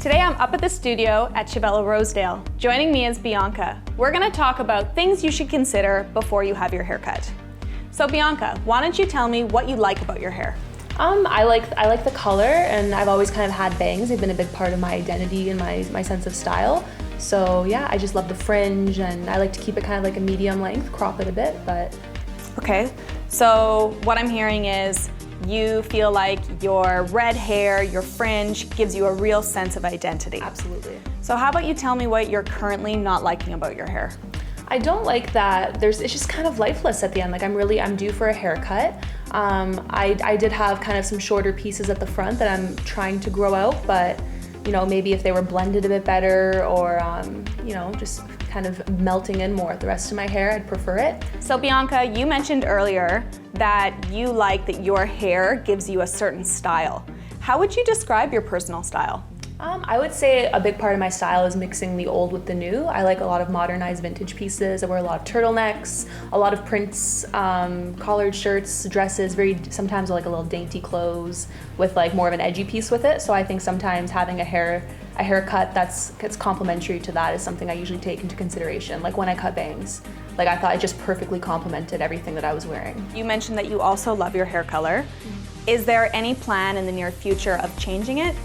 Today I'm up at the studio at Chavella Rosedale. Joining me is Bianca. We're gonna talk about things you should consider before you have your haircut. So Bianca, why don't you tell me what you like about your hair? I like the color, and I've always kind of had bangs. They've been a big part of my identity and my sense of style. So yeah, I just love the fringe, and I like to keep it kind of like a medium length, crop it a bit, but. Okay, so what I'm hearing is you feel like your red hair, your fringe gives you a real sense of identity. Absolutely. So how about you tell me what you're currently not liking about your hair? I don't like that it's just kind of lifeless at the end. Like I'm due for a haircut. I did have kind of some shorter pieces at the front that I'm trying to grow out, but you know, maybe if they were blended a bit better or you know, just kind of melting in more with the rest of my hair, I'd prefer it. So Bianca, you mentioned earlier that you like that your hair gives you a certain style. How would you describe your personal style? I would say a big part of my style is mixing the old with the new. I like a lot of modernized vintage pieces. I wear a lot of turtlenecks, a lot of prints, collared shirts, dresses, sometimes I like a little dainty clothes with like more of an edgy piece with it. So I think sometimes having a haircut that's complementary to that is something I usually take into consideration. Like when I cut bangs, like I thought it just perfectly complemented everything that I was wearing. You mentioned that you also love your hair color. Is there any plan in the near future of changing it?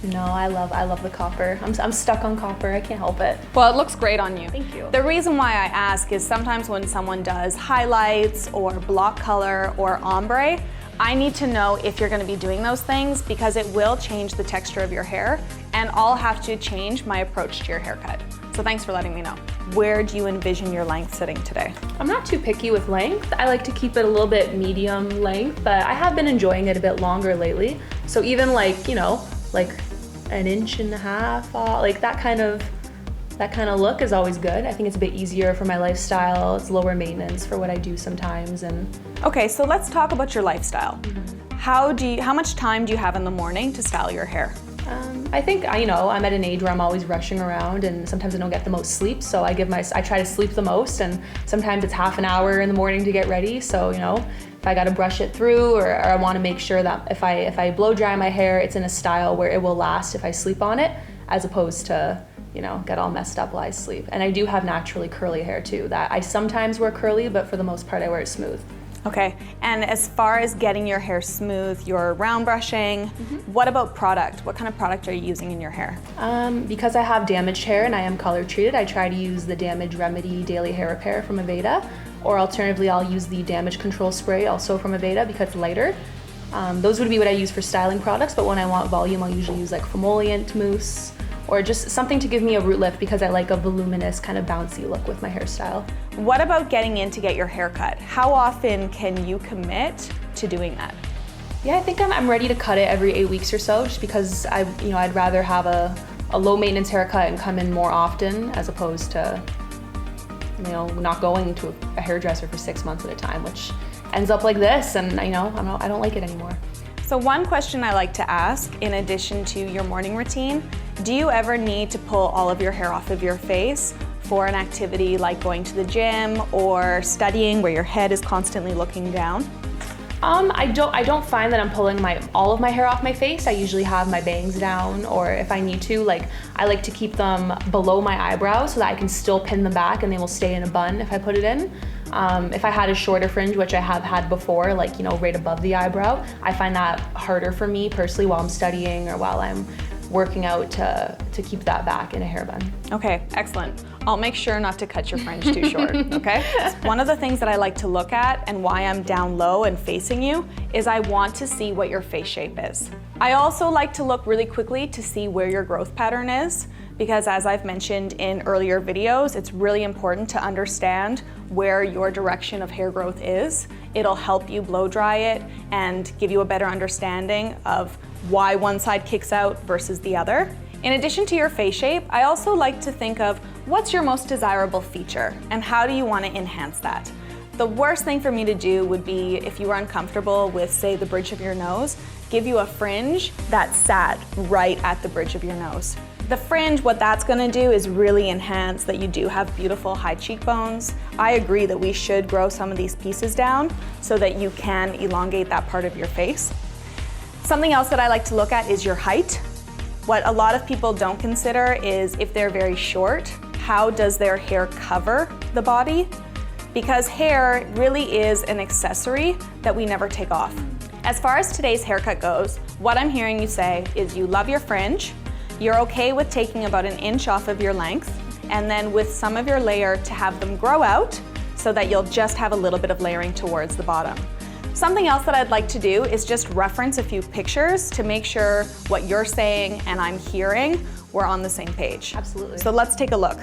No, I love the copper. I'm stuck on copper, I can't help it. Well, it looks great on you. Thank you. The reason why I ask is sometimes when someone does highlights or block color or ombre, I need to know if you're gonna be doing those things because it will change the texture of your hair and I'll have to change my approach to your haircut. So thanks for letting me know. Where do you envision your length sitting today? I'm not too picky with length. I like to keep it a little bit medium length, but I have been enjoying it a bit longer lately. So even like, you know, like an inch and a half, like that kind of look is always good. I think it's a bit easier for my lifestyle. It's lower maintenance for what I do sometimes. And okay, so let's talk about your lifestyle. How much time do you have in the morning to style your hair? I think, you know, I'm at an age where I'm always rushing around and sometimes I don't get the most sleep. So I try to sleep the most, and sometimes it's half an hour in the morning to get ready. So, you know, if I got to brush it through or I want to make sure that if I blow dry my hair, it's in a style where it will last if I sleep on it, as opposed to, you know, get all messed up while I sleep. And I do have naturally curly hair too, that I sometimes wear curly, but for the most part I wear it smooth. Okay, and as far as getting your hair smooth, you're round brushing. What about product? What kind of product are you using in your hair? Because I have damaged hair and I am color treated, I try to use the Damage Remedy Daily Hair Repair from Aveda, or alternatively I'll use the Damage Control Spray, also from Aveda, because it's lighter. Those would be what I use for styling products, but when I want volume, I'll usually use like Fomoliant Mousse, or just something to give me a root lift because I like a voluminous kind of bouncy look with my hairstyle. What about getting in to get your hair cut? How often can you commit to doing that? Yeah, I think I'm ready to cut it every 8 weeks or so, just because I'd rather have a low maintenance haircut and come in more often as opposed to, you know, not going to a hairdresser for 6 months at a time, which ends up like this, and you know, I don't like it anymore. So one question I like to ask, in addition to your morning routine, do you ever need to pull all of your hair off of your face for an activity like going to the gym or studying where your head is constantly looking down? I don't find that I'm pulling all of my hair off my face. I usually have my bangs down, or if I need to, like I like to keep them below my eyebrows so that I can still pin them back and they will stay in a bun if I put it in. If I had a shorter fringe, which I have had before, like, you know, right above the eyebrow, I find that harder for me personally while I'm studying or while I'm working out to keep that back in a hair bun. Okay, excellent. I'll make sure not to cut your fringe too short, okay? One of the things that I like to look at and why I'm down low and facing you is I want to see what your face shape is. I also like to look really quickly to see where your growth pattern is, because as I've mentioned in earlier videos, it's really important to understand where your direction of hair growth is. It'll help you blow dry it and give you a better understanding of why one side kicks out versus the other. In addition to your face shape, I also like to think of what's your most desirable feature and how do you want to enhance that. The worst thing for me to do would be if you were uncomfortable with, say, the bridge of your nose, give you a fringe that sat right at the bridge of your nose. The fringe, what that's gonna do is really enhance that you do have beautiful high cheekbones. I agree that we should grow some of these pieces down so that you can elongate that part of your face. Something else that I like to look at is your height. What a lot of people don't consider is if they're very short, how does their hair cover the body? Because hair really is an accessory that we never take off. As far as today's haircut goes, what I'm hearing you say is you love your fringe, you're okay with taking about an inch off of your length, and then with some of your layer to have them grow out so that you'll just have a little bit of layering towards the bottom. Something else that I'd like to do is just reference a few pictures to make sure what you're saying and I'm hearing, we're on the same page. Absolutely. So let's take a look.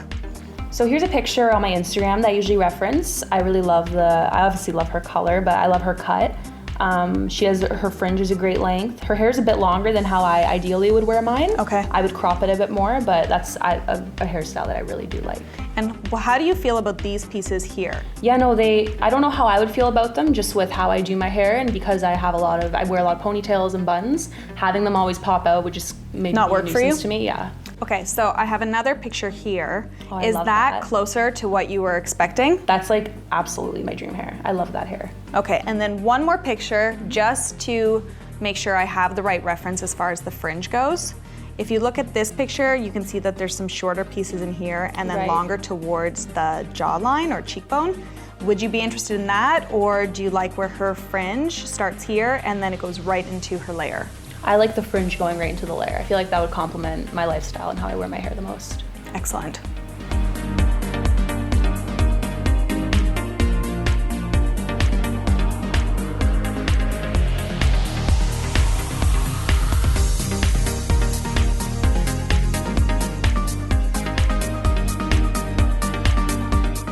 So here's a picture on my Instagram that I usually reference. I really love I obviously love her color, but I love her cut. Her fringe is a great length. Her hair is a bit longer than how I ideally would wear mine. Okay. I would crop it a bit more, but that's a hairstyle that I really do like. And how do you feel about these pieces here? Yeah, no, I don't know how I would feel about them just with how I do my hair, and because I wear a lot of ponytails and buns, having them always pop out would just maybe Not be work a for you? nuisance to me, yeah. Okay, so I have another picture here. Oh, I Is love that that. closer to what you were expecting? That's like absolutely my dream hair. I love that hair. Okay, and then one more picture just to make sure I have the right reference as far as the fringe goes. If you look at this picture, you can see that there's some shorter pieces in here and then Right. longer towards the jawline or cheekbone. Would you be interested in that, or do you like where her fringe starts here and then it goes right into her layer? I like the fringe going right into the layer. I feel like that would complement my lifestyle and how I wear my hair the most. Excellent.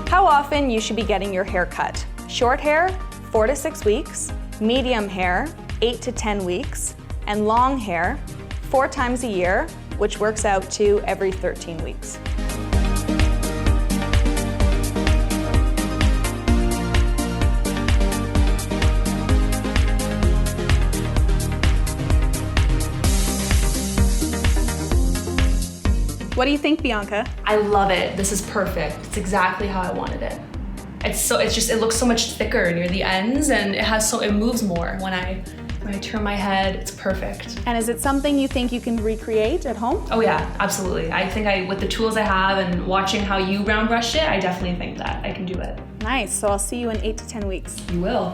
How often you should be getting your hair cut? Short hair, 4 to 6 weeks. Medium hair, 8 to 10 weeks. And long hair, 4 times a year, which works out to every 13 weeks. What do you think, Bianca? I love it. This is perfect. It's exactly how I wanted it. It looks so much thicker near the ends, and it moves more when I turn my head. It's perfect. And is it something you think you can recreate at home? Oh yeah, absolutely. I think with the tools I have and watching how you round brush it, I definitely think that I can do it. Nice, so I'll see you in 8 to 10 weeks. You will.